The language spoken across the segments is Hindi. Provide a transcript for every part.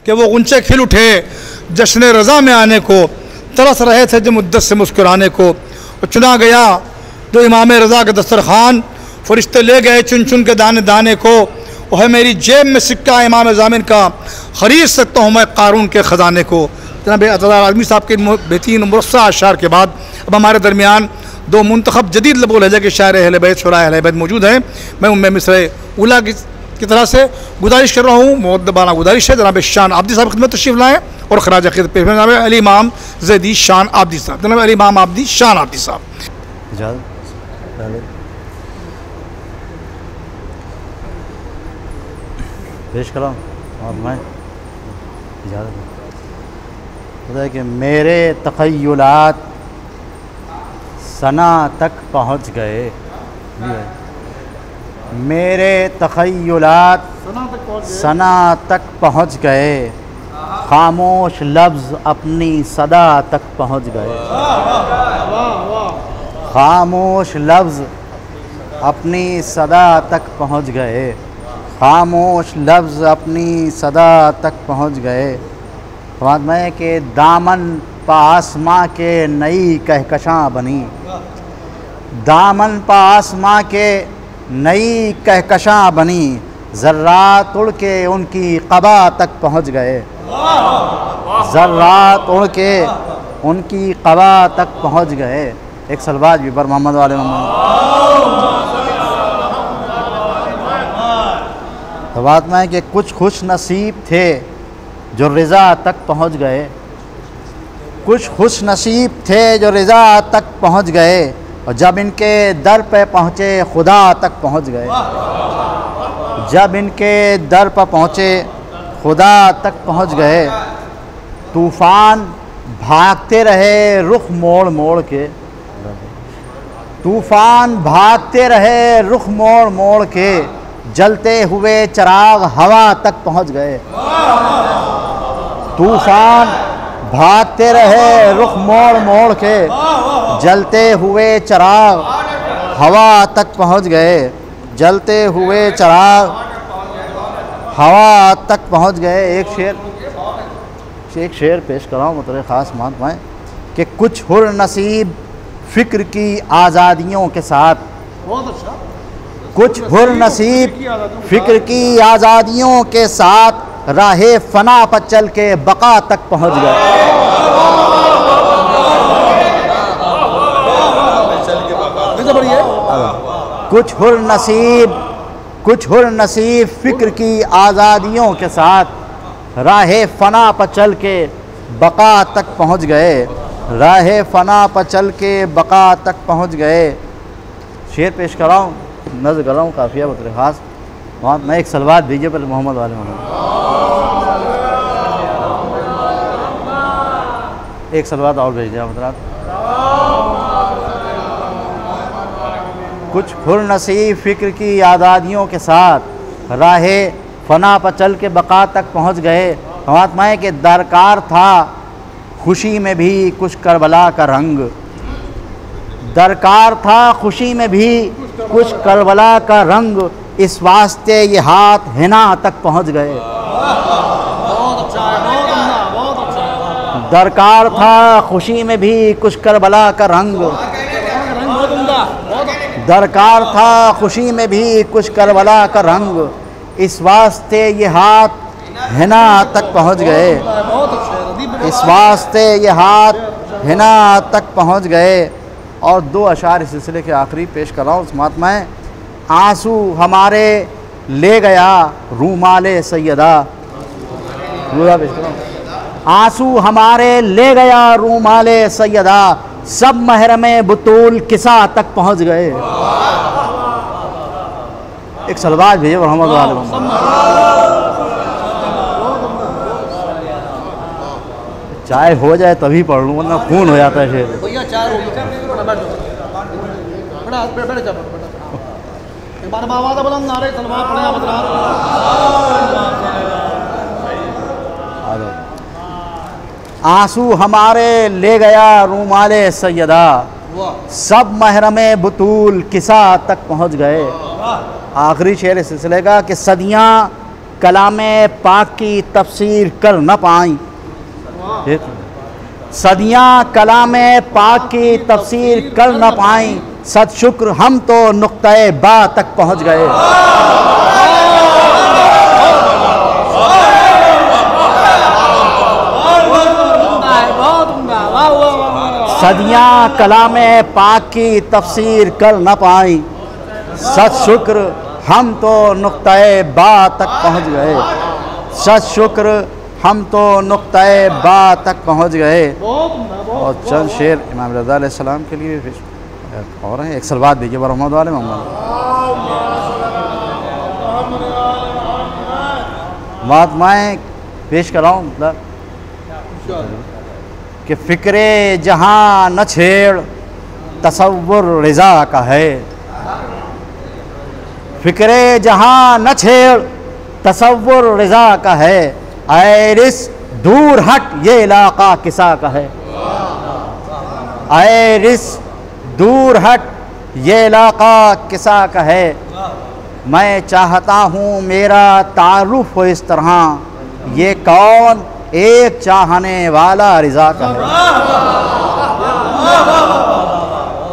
कि वो गुंचे खिल उठे जश्न रज़ा में आने को, तरस रहे थे जो मुद्दत से मुस्कुराने को। और चुना गया जो इमाम रज़ा के दस्तरखान, फरिश्ते ले गए चुन चुन के दाने दाने को। वह है मेरी जेब में सिक्का इमाम ज़ामिन का, ख़रीद सकता हूँ मैं क़ारून के ख़जाने को। जनाब अतार आज़मी साहब के बेहतरीन मुरस्सा अशार के बाद अब हमारे दरमियान दो मुंतखब जदीद लबो लहजा के शायर अहले बैत शुरा अहले बैत मौजूद हैं। मैं उनमें मिसरे उला की तरह से गुजारिश कर रहा हूँ, मुअद्दबाना गुजारिश है, जनाब शान आब्दी साहब खिदमत तशरीफ़ लाएँ और खराज अक़ीदत पेश करें। जनाब अली इमाम ज़ैदी शान आब्दी साहब, जनाब अली इमाम आब्दी शान आब्दी साहब। पेश करा और मैं इजाज़त खुदा कि मेरे तख़य्युलात सना तक पहुँच गए, मेरे तख़य्युलात सना तक पहुँच गए, खामोश लफ्ज़ अपनी सदा तक पहुँच गए, खामोश लफ्ज़ अपनी सदा तक पहुँच गए, खामोश लफ्ज़ अपनी सदा तक पहुँच गए। फरमाया कि दामन पासमां के नई कहकशां बनी, दामन पासमां के नई कहकशां बनी, ज़र्रात उड़ के उनकी क़बा तक पहुँच गए, ज़र्रात उड़ के उनकी क़बा तक पहुँच गए। एक सलवात भी पर मोहम्मद वाले मोहम्मद। तो बात में है कि कुछ खुश नसीब थे जो रिज़ा तक पहुँच गए, कुछ खुश नसीब थे जो रिज़ा तक पहुँच गए, और जब इनके दर पे पहुँचे खुदा तक पहुँच गए, जब इनके दर पर पहुँचे खुदा तक पहुँच गए। तूफ़ान भागते रहे रुख मोड़ मोड़ के, तूफ़ान भागते रहे रुख मोड़ मोड़ के, जलते हुए चिराग हवा तक पहुँच गए। तूफ़ान भागते रहे रुख मोड़ मोड़ के, जलते हुए चिराग हवा तक पहुँच गए, जलते हुए चिराग हवा तक पहुँच गए। एक शेर पेश कराऊँ मतलब ख़ास महात्मा है कि कुछ हुर नसीब फ़िक्र की आज़ादियों के साथ, कुछ हुर नसीब फ़िक्र की आज़ादियों के साथ, राहे फ़ना पर चल के बका तक पहुँच गए। कुछ हुर नसीब फ़िक्र की आज़ादियों के साथ, राहे फ़ना पर चल के बका तक पहुँच गए, राहे फ़ना पर चल के बका तक पहुँच गए। शेर पेश कराऊँ, नज़र कराऊँ काफ़िया बतरे ख़ास वहाँ मैं एक सलवात दीजिए पर मोहम्मद वाले मोहम्मद। एक सलवात और भेज दिया मतलब। कुछ हुर नसीब फ़िक्र की आज़ादियों के साथ, राहे फ़ना पर चल के बका तक पहुँच गए। महात्मा के दरकार था खुशी में भी कुछ करबला का रंग, दरकार था खुशी में भी कुछ करबला का रंग, इस वास्ते ये हाथ हिना तक पहुँच गए। दरकार था खुशी में भी कुछ करबला का रंग, दरकार था खुशी में भी कुछ करबला का रंग, इस वास्ते ये हाथ हिना तक पहुँच गए, इस वास्ते ये हाथ हिना तक पहुँच गए। और दो अशार इस सिलसिले के आखिरी पेश कर रहा हूँ। उस महात्मा है आंसू हमारे ले गया रूमाले सैयदा, आंसू हमारे ले गया रूमाले सैयदा, सब महरमे बुतूल किसा तक पहुँच गए। एक सलवात भेजे मोहम्मद वाले। चाय हो जाए तभी पढ़ लूँ वरना खून हो जाता है शेर। आंसू हमारे ले गया रूमाले सैयदा, सब महरमे बुतूल किसा तक पहुँच गए। आखिरी शेर इस सिलसिले का कि सदियाँ कलामे पाक की तफसीर कर न पाई। सदियाँ कलामे पाक की तफसीर कर न पाई, सद शुक्र हम तो नुक्ते बा तक पहुँच गए। सदियाँ कलामे पाक की तफसीर कर न पाई, सद शुक्र हम तो नुक्ते बा तक पहुँच गए। सद शुक्र हम तो नुक्ते बा तक पहुँच गए। और चंद शेर इमाम रज़ा अलैहिस्सलाम के लिए और हैं। एक सलवात दीजिए रहमत वाले मोहम्मद। बात मैं पेश कर रहा हूँ, मतलब कि फ़िक्रे जहाँ न छेड़ तसव्वुर रिज़ा का है। फ़िक्रे जहाँ न छेड़ तसव्वुर रिज़ा का है, ऐ रिस दूर हट ये इलाका किसा का है। ऐ रिस दूर हट ये इलाका किसा का है। मैं चाहता हूँ मेरा तारुफ हो इस तरह, ये कौन एक चाहने वाला रिज़ा का है।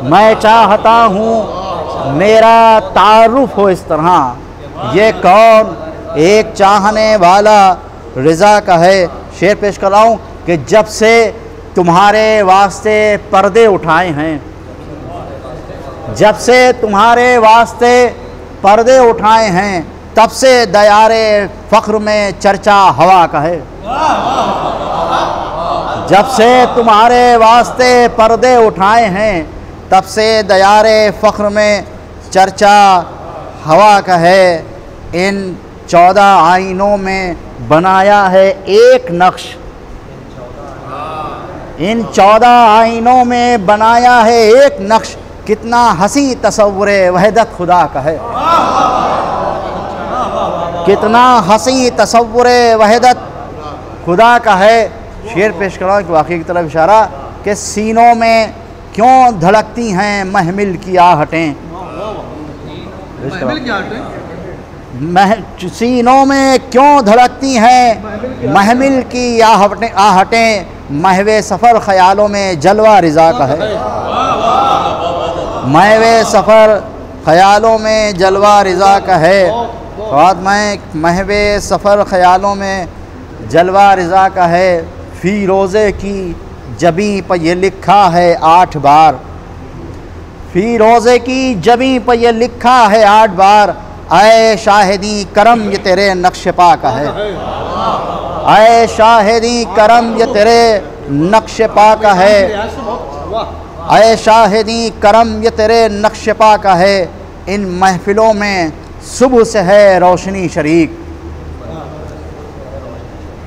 मैं चाहता हूँ मेरा तारुफ हो इस तरह, ये कौन एक चाहने वाला रिज़ा का है। शेर पेश कर रहा हूँ कि जब से तुम्हारे वास्ते पर्दे उठाए हैं, जब से तुम्हारे वास्ते पर्दे उठाए हैं, तब से दयारे फ़ख्र में चर्चा हवा का है। जब से तुम्हारे वास्ते पर्दे उठाए हैं, तब से दयारे फ़ख्र में चर्चा हवा का है। इन 14 आइनों में बनाया है एक नक्श, इन 14 आइनों में बनाया है एक नक्श, कितना हंसी तसव्वुरे वहदत खुदा का है। कितना हंसी तसव्वुरे वहदत खुदा का है। शेर पेश कर रहा हूँ कि वाक़ई की तरफ इशारा कि सीनों में क्यों धड़कती हैं महमिल की आहटें। सीनों में क्यों धड़कती हैं महमिल की आहटें, महवे सफ़र ख़यालों में जलवा रिज़ा का है। महवे सफ़र ख़यालों में जलवा रिज़ा का है। बाद में महवे सफ़र ख़यालों में जलवा रिज़ा का है। फ़ी रोज़े की जबी पर ये लिखा है 8 बार, फ़ी रोज़े की जबी पर ये लिखा है 8 बार, ऐ शाहिदी करम ये तेरे नक्श पा का है। ऐ शाहिदी करम ये तेरे नक्श पा का है। ऐ शाहिदी करम ये तेरे नक्श पा का है। इन महफिलों में सुबह से है रोशनी शरीक,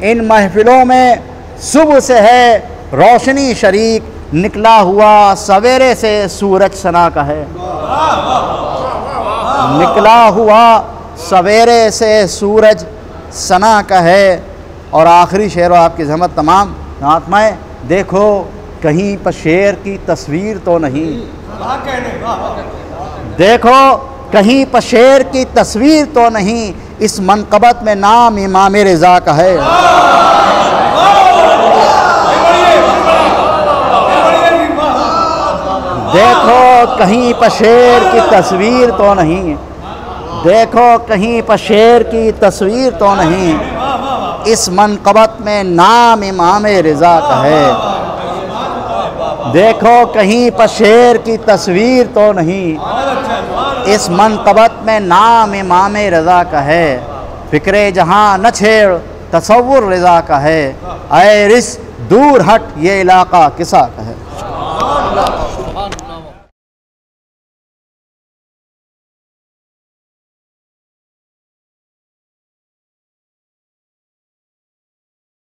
इन महफिलों में सुबह से है रोशनी शरीक, निकला हुआ सवेरे से सूरज सना का है। निकला हुआ सवेरे से सूरज सना का है। और आखिरी शेर आपकी ज़हमत तमाम आत्माएँ, देखो कहीं पर शेर की तस्वीर तो नहीं, देखो कहीं पर शेर की तस्वीर तो नहीं, इस मनक़बत में नाम इमाम रिज़ा का है। देखो कहीं पर शेर की तस्वीर तो नहीं, देखो कहीं पर शेर की तस्वीर तो नहीं, इस मनक़बत में नाम इमाम रिज़ा का है। देखो कहीं पर शेर की तस्वीर तो नहीं, इस मनक़बत में नाम इमाम रिज़ा का है। फ़िक्रे जहाँ न छेड़ तसव्वुर रिज़ा का है, ऐ रिस दूर हट ये इलाका किसा का है।